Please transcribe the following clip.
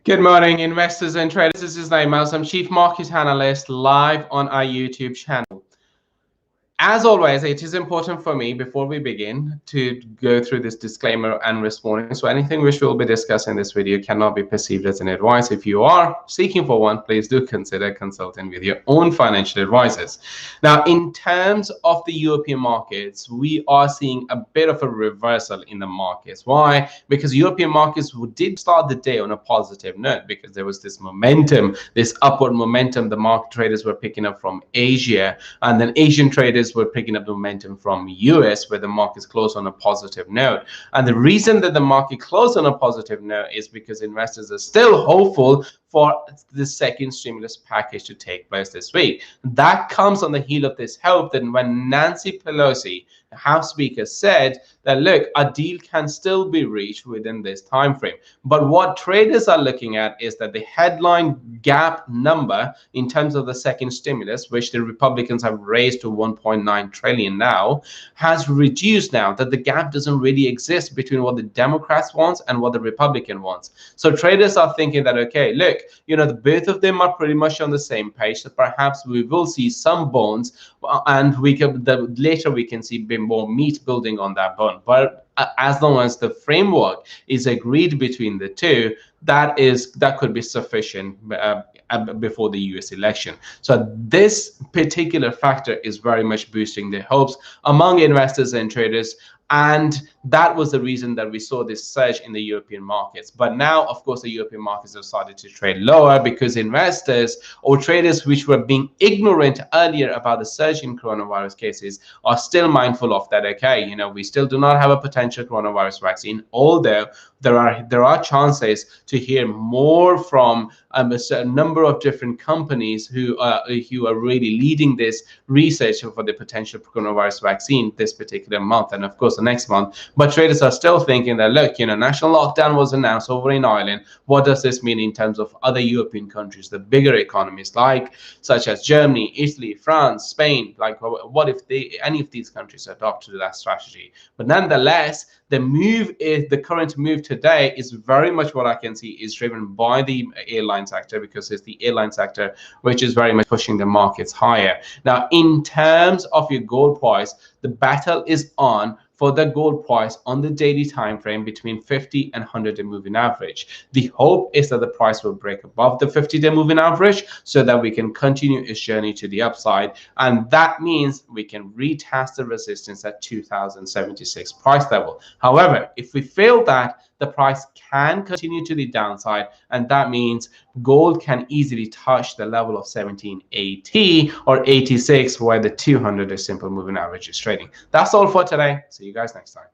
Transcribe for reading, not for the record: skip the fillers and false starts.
Good morning, investors and traders. This is Naim. I'm Chief Market Analyst live on our YouTube channel. As always, it is important for me before we begin to go through this disclaimer and risk warning. So anything which we'll be discussing in this video cannot be perceived as an advice. If you are seeking for one, please do consider consulting with your own financial advisors. Now, in terms of the European markets, we are seeing a bit of a reversal in the markets. Why? Because European markets did start the day on a positive note because there was this momentum, this upward momentum the market traders were picking up from Asia, and then Asian traders were picking up the momentum from US, where the markets closed on a positive note. And the reason that the market closed on a positive note is because investors are still hopeful for the second stimulus package to take place this week. That comes on the heel of this hope that when Nancy Pelosi, the House Speaker, said that, look, a deal can still be reached within this time frame. But what traders are looking at is that the headline gap number in terms of the second stimulus, which the Republicans have raised to 1.9 trillion now, has reduced now, that the gap doesn't really exist between what the Democrats want and what the Republican wants. So traders are thinking that, okay, look, the both of them are pretty much on the same page, so perhaps we will see some bones, and later we can see more meat building on that bone. But as long as the framework is agreed between the two, that could be sufficient before the US election. So this particular factor is very much boosting the hopes among investors and traders, and that was the reason that we saw this surge in the European markets. But now, of course, the European markets have started to trade lower because investors or traders which were being ignorant earlier about the surge in coronavirus cases are still mindful of that. Okay, we still do not have a potential coronavirus vaccine, although there are chances to hear more from a certain number of different companies who are really leading this research for the potential coronavirus vaccine this particular month, and of course the next month. But traders are still thinking that, look, national lockdown was announced over in Ireland. What does this mean in terms of other European countries, the bigger economies such as Germany, Italy, France, Spain? Like, what if any of these countries adopted that strategy? But nonetheless, the current move today is very much what I can see is driven by the airline sector, because it's the airline sector which is very much pushing the markets higher. Now, in terms of your gold price, the battle is on for the gold price on the daily time frame between 50 and 100-day moving average. The hope is that the price will break above the 50-day moving average so that we can continue its journey to the upside, and that means we can retest the resistance at 2076 price level. However, if we fail that, the price can continue to the downside, and that means gold can easily touch the level of 1780 or 86, where the 200-day simple moving average is trading. That's all for today. See you guys next time.